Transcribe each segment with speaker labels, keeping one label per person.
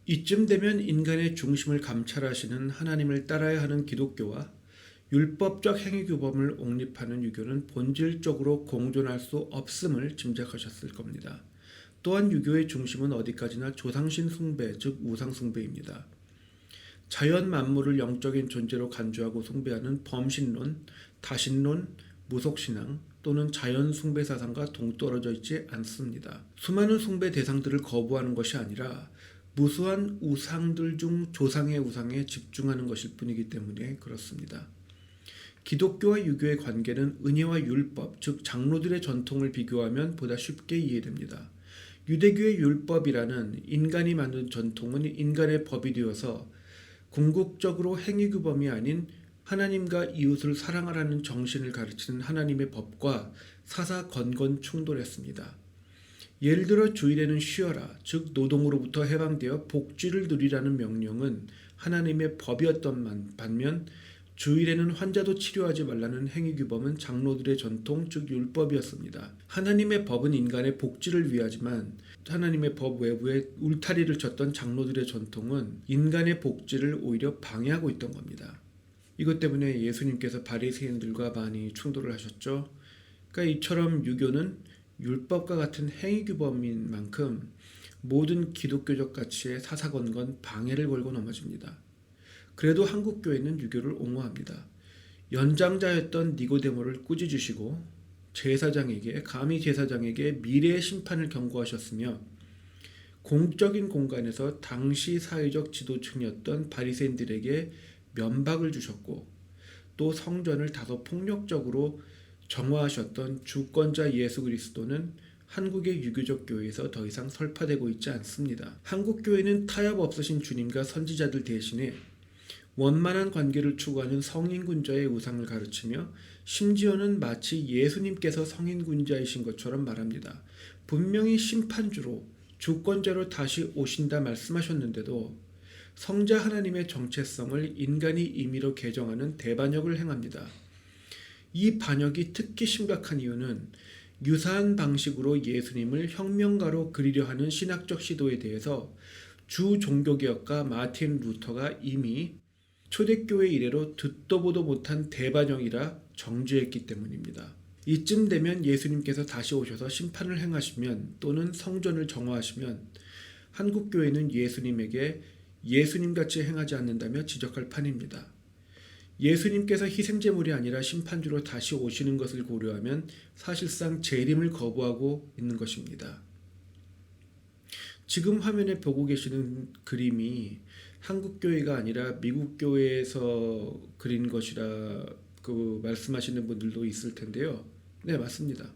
Speaker 1: 이쯤 되면 인간의 중심을 감찰하시는 하나님을 따라야 하는 기독교와 율법적 행위규범을 옹립하는 유교는 본질적으로 공존할 수 없음을 짐작하셨을 겁니다. 또한 유교의 중심은 어디까지나 조상신 숭배, 즉 우상 숭배입니다. 자연 만물을 영적인 존재로 간주하고 숭배하는 범신론, 다신론, 무속신앙 또는 자연 숭배 사상과 동떨어져 있지 않습니다. 수많은 숭배 대상들을 거부하는 것이 아니라 무수한 우상들 중 조상의 우상에 집중하는 것일 뿐이기 때문에 그렇습니다. 기독교와 유교의 관계는 은혜와 율법, 즉 장로들의 전통을 비교하면 보다 쉽게 이해됩니다. 유대교의 율법이라는 인간이 만든 전통은 인간의 법이 되어서 궁극적으로 행위규범이 아닌 하나님과 이웃을 사랑하라는 정신을 가르치는 하나님의 법과 사사건건 충돌했습니다. 예를 들어 주일에는 쉬어라, 즉 노동으로부터 해방되어 복지를 누리라는 명령은 하나님의 법이었던 반면 주일에는 환자도 치료하지 말라는 행위규범은 장로들의 전통, 즉 율법이었습니다. 하나님의 법은 인간의 복지를 위하지만 하나님의 법 외부에 울타리를 쳤던 장로들의 전통은 인간의 복지를 오히려 방해하고 있던 겁니다. 이것 때문에 예수님께서 바리새인들과 많이 충돌을 하셨죠. 그러니까 이처럼 유교는 율법과 같은 행위규범인 만큼 모든 기독교적 가치에 사사건건 방해를 걸고 넘어집니다. 그래도 한국교회는 유교를 옹호합니다. 연장자였던 니고데모를 꾸짖으시고 감히 제사장에게 미래의 심판을 경고하셨으며 공적인 공간에서 당시 사회적 지도층이었던 바리새인들에게 면박을 주셨고 또 성전을 다소 폭력적으로 정화하셨던 주권자 예수 그리스도는 한국의 유교적 교회에서 더 이상 설파되고 있지 않습니다. 한국 교회는 타협 없으신 주님과 선지자들 대신에 원만한 관계를 추구하는 성인군자의 우상을 가르치며 심지어는 마치 예수님께서 성인군자이신 것처럼 말합니다. 분명히 심판주로 주권자로 다시 오신다 말씀하셨는데도 성자 하나님의 정체성을 인간이 임의로 개정하는 대반역을 행합니다. 이 반역이 특히 심각한 이유는 유사한 방식으로 예수님을 혁명가로 그리려 하는 신학적 시도에 대해서 주 종교개혁가 마틴 루터가 이미 초대교회 이래로 듣도 보도 못한 대반역이라 정죄했기 때문입니다. 이쯤 되면 예수님께서 다시 오셔서 심판을 행하시면 또는 성전을 정화하시면 한국교회는 예수님에게 예수님같이 행하지 않는다며 지적할 판입니다. 예수님께서 희생제물이 아니라 심판주로 다시 오시는 것을 고려하면 사실상 재림을 거부하고 있는 것입니다. 지금 화면에 보고 계시는 그림이 한국교회가 아니라 미국교회에서 그린 것이라 말씀하시는 분들도 있을 텐데요. 네, 맞습니다.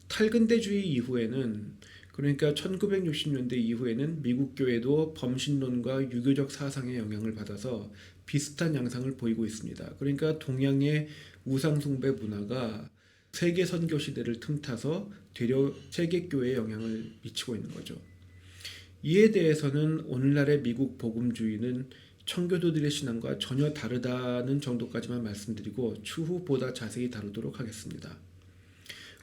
Speaker 1: 탈근대주의 이후에는, 그러니까 1960년대 이후에는 미국 교회도 범신론과 유교적 사상의 영향을 받아서 비슷한 양상을 보이고 있습니다. 그러니까 동양의 우상숭배 문화가 세계 선교 시대를 틈타서 되려 세계 교회에 영향을 미치고 있는 거죠. 이에 대해서는 오늘날의 미국 복음주의는 청교도들의 신앙과 전혀 다르다는 정도까지만 말씀드리고 추후 보다 자세히 다루도록 하겠습니다.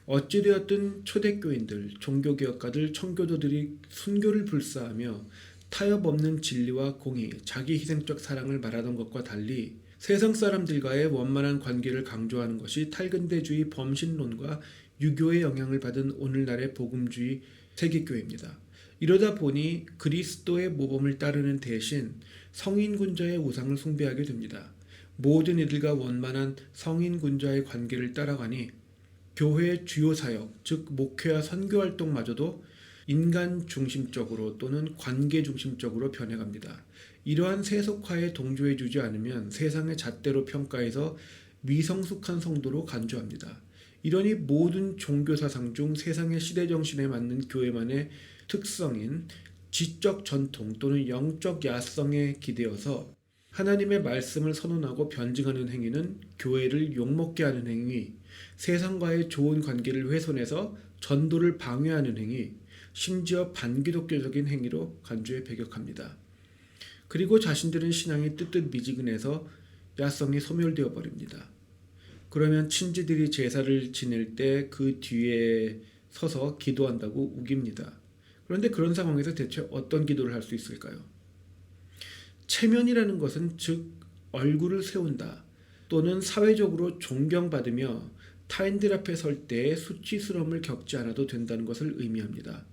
Speaker 1: 어찌되었든 초대교인들, 종교개혁가들, 청교도들이 순교를 불사하며 타협 없는 진리와 공의, 자기 희생적 사랑을 말하던 것과 달리 세상 사람들과의 원만한 관계를 강조하는 것이 탈근대주의 범신론과 유교의 영향을 받은 오늘날의 복음주의 세계교회입니다. 이러다 보니 그리스도의 모범을 따르는 대신 성인군자의 우상을 숭배하게 됩니다. 모든 이들과 원만한 성인군자의 관계를 따라가니 교회의 주요 사역, 즉 목회와 선교활동마저도 인간 중심적으로 또는 관계 중심적으로 변해갑니다. 이러한 세속화에 동조해주지 않으면 세상의 잣대로 평가해서 미성숙한 성도로 간주합니다. 이러니 모든 종교사상 중 세상의 시대정신에 맞는 교회만의 특성인 지적 전통 또는 영적 야성에 기대어서 하나님의 말씀을 선언하고 변증하는 행위는 교회를 욕먹게 하는 행위, 세상과의 좋은 관계를 훼손해서 전도를 방해하는 행위, 심지어 반기독교적인 행위로 간주에 배격합니다. 그리고 자신들은 신앙이 뜨뜻미지근해서 야성이 소멸되어 버립니다. 그러면 친지들이 제사를 지낼 때 그 뒤에 서서 기도한다고 우깁니다. 그런데 그런 상황에서 대체 어떤 기도를 할 수 있을까요? 체면이라는 것은 즉 얼굴을 세운다 또는 사회적으로 존경받으며 타인들 앞에 설 때의 수치스러움을 겪지 않아도 된다는 것을 의미합니다.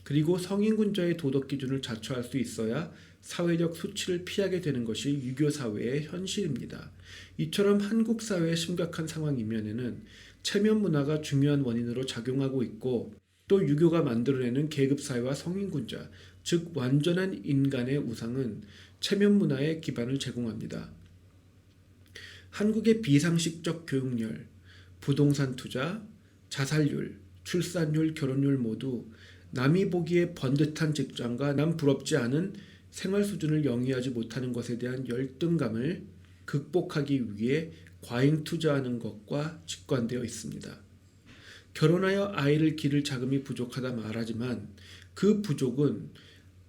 Speaker 1: 그리고 성인군자의 도덕 기준을 자처할 수 있어야 사회적 수치를 피하게 되는 것이 유교 사회의 현실입니다. 이처럼 한국 사회의 심각한 상황 이면에는 체면 문화가 중요한 원인으로 작용하고 있고 또 유교가 만들어내는 계급사회와 성인군자, 즉 완전한 인간의 우상은 체면 문화의 기반을 제공합니다. 한국의 비상식적 교육열, 부동산 투자, 자살률, 출산율, 결혼율 모두 남이 보기에 번듯한 직장과 남 부럽지 않은 생활 수준을 영위하지 못하는 것에 대한 열등감을 극복하기 위해 과잉 투자하는 것과 직관되어 있습니다. 결혼하여 아이를 기를 자금이 부족하다 말하지만 그 부족은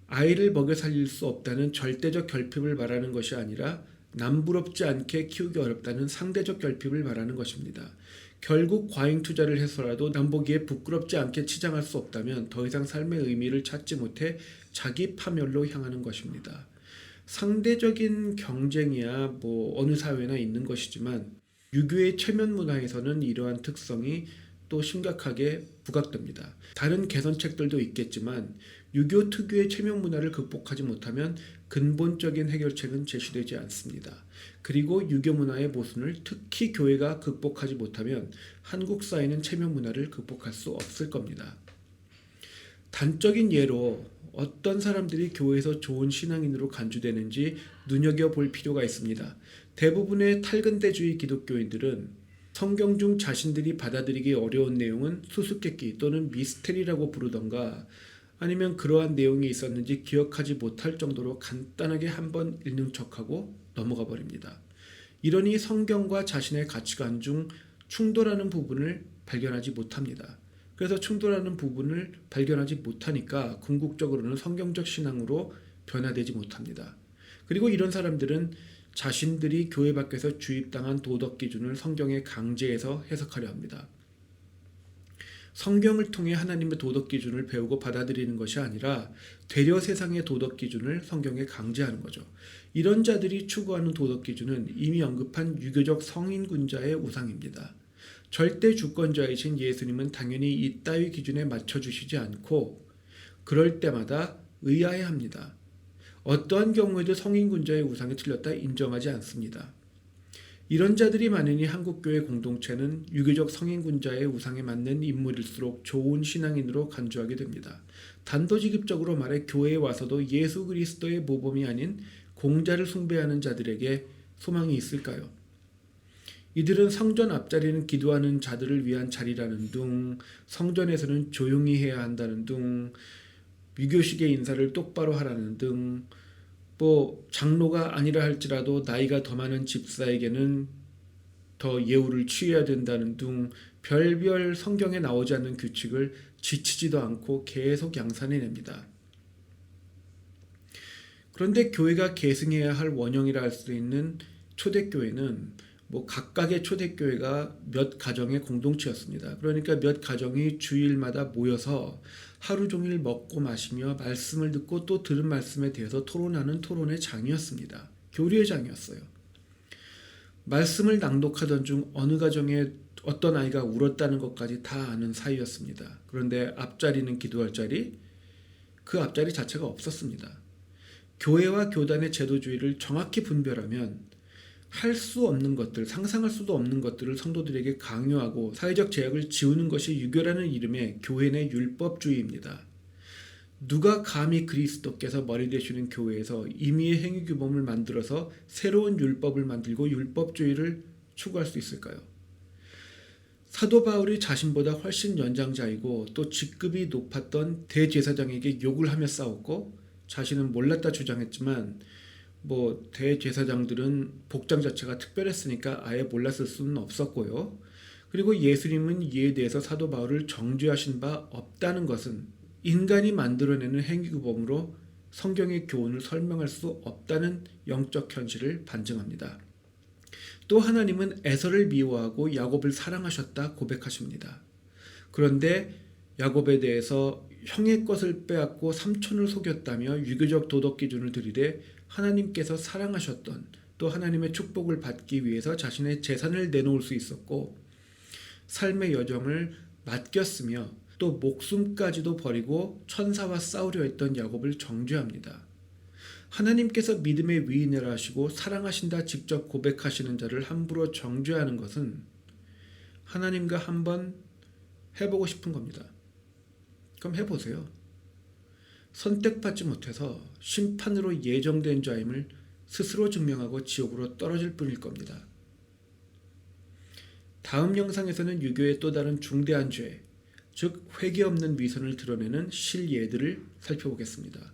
Speaker 1: 아이를 먹여 살릴 수 없다는 절대적 결핍을 말하는 것이 아니라 남부럽지 않게 키우기 어렵다는 상대적 결핍을 말하는 것입니다. 결국 과잉 투자를 해서라도 남보기에 부끄럽지 않게 치장할 수 없다면 더 이상 삶의 의미를 찾지 못해 자기 파멸로 향하는 것입니다. 상대적인 경쟁이야 어느 사회나 있는 것이지만 유교의 체면 문화에서는 이러한 특성이 또 심각하게 부각됩니다. 다른 개선책들도 있겠지만 유교 특유의 체면 문화를 극복하지 못하면 근본적인 해결책은 제시되지 않습니다. 그리고 유교 문화의 모순을 특히 교회가 극복하지 못하면 한국 사회는 체면 문화를 극복할 수 없을 겁니다. 단적인 예로 어떤 사람들이 교회에서 좋은 신앙인으로 간주되는지 눈여겨볼 필요가 있습니다. 대부분의 탈근대주의 기독교인들은 성경 중 자신들이 받아들이기 어려운 내용은 수수께끼 또는 미스테리라고 부르던가 아니면 그러한 내용이 있었는지 기억하지 못할 정도로 간단하게 한번 읽는 척하고 넘어가 버립니다. 이러니 성경과 자신의 가치관 중 충돌하는 부분을 발견하지 못합니다. 그래서 충돌하는 부분을 발견하지 못하니까 궁극적으로는 성경적 신앙으로 변화되지 못합니다. 그리고 이런 사람들은 자신들이 교회 밖에서 주입당한 도덕 기준을 성경에 강제해서 해석하려 합니다. 성경을 통해 하나님의 도덕 기준을 배우고 받아들이는 것이 아니라 되려 세상의 도덕 기준을 성경에 강제하는 거죠. 이런 자들이 추구하는 도덕 기준은 이미 언급한 유교적 성인군자의 우상입니다. 절대 주권자이신 예수님은 당연히 이따위 기준에 맞춰주시지 않고 그럴 때마다 의아해합니다. 어떠한 경우에도 성인군자의 우상이 틀렸다 인정하지 않습니다. 이런 자들이 많으니 한국교회 공동체는 유교적 성인군자의 우상에 맞는 인물일수록 좋은 신앙인으로 간주하게 됩니다. 단도직입적으로 말해 교회에 와서도 예수 그리스도의 모범이 아닌 공자를 숭배하는 자들에게 소망이 있을까요? 이들은 성전 앞자리는 기도하는 자들을 위한 자리라는 둥, 성전에서는 조용히 해야 한다는 둥, 유교식의 인사를 똑바로 하라는 등 장로가 아니라 할지라도 나이가 더 많은 집사에게는 더 예우를 취해야 된다는 등 별별 성경에 나오지 않는 규칙을 지치지도 않고 계속 양산해냅니다. 그런데 교회가 계승해야 할 원형이라 할 수 있는 초대교회는 각각의 초대교회가 몇 가정의 공동체였습니다. 그러니까 몇 가정이 주일마다 모여서 하루 종일 먹고 마시며 말씀을 듣고 또 들은 말씀에 대해서 토론하는 토론의 장이었습니다. 교류의 장이었어요. 말씀을 낭독하던 중 어느 가정에 어떤 아이가 울었다는 것까지 다 아는 사이였습니다. 그런데 앞자리는 기도할 자리, 그 앞자리 자체가 없었습니다. 교회와 교단의 제도주의를 정확히 분별하면 할 수 없는 것들, 상상할 수도 없는 것들을 성도들에게 강요하고 사회적 제약을 지우는 것이 유교라는 이름의 교회 내 율법주의입니다. 누가 감히 그리스도께서 머리 되시는 교회에서 임의의 행위규범을 만들어서 새로운 율법을 만들고 율법주의를 추구할 수 있을까요? 사도 바울이 자신보다 훨씬 연장자이고 또 직급이 높았던 대제사장에게 욕을 하며 싸웠고 자신은 몰랐다 주장했지만 대제사장들은 복장 자체가 특별했으니까 아예 몰랐을 수는 없었고요. 그리고 예수님은 이에 대해서 사도 바울을 정죄하신 바 없다는 것은 인간이 만들어내는 행위규범으로 성경의 교훈을 설명할 수 없다는 영적 현실을 반증합니다. 또 하나님은 에서를 미워하고 야곱을 사랑하셨다 고백하십니다. 그런데 야곱에 대해서 형의 것을 빼앗고 삼촌을 속였다며 유교적 도덕 기준을 들이대 하나님께서 사랑하셨던, 또 하나님의 축복을 받기 위해서 자신의 재산을 내놓을 수 있었고 삶의 여정을 맡겼으며 또 목숨까지도 버리고 천사와 싸우려 했던 야곱을 정죄합니다. 하나님께서 믿음의 위인이라 하시고 사랑하신다 직접 고백하시는 자를 함부로 정죄하는 것은 하나님과 한번 해보고 싶은 겁니다. 그럼 해보세요. 선택받지 못해서 심판으로 예정된 자임을 스스로 증명하고 지옥으로 떨어질 뿐일 겁니다. 다음 영상에서는 유교의 또 다른 중대한 죄, 즉 회개 없는 위선을 드러내는 실예들을 살펴보겠습니다.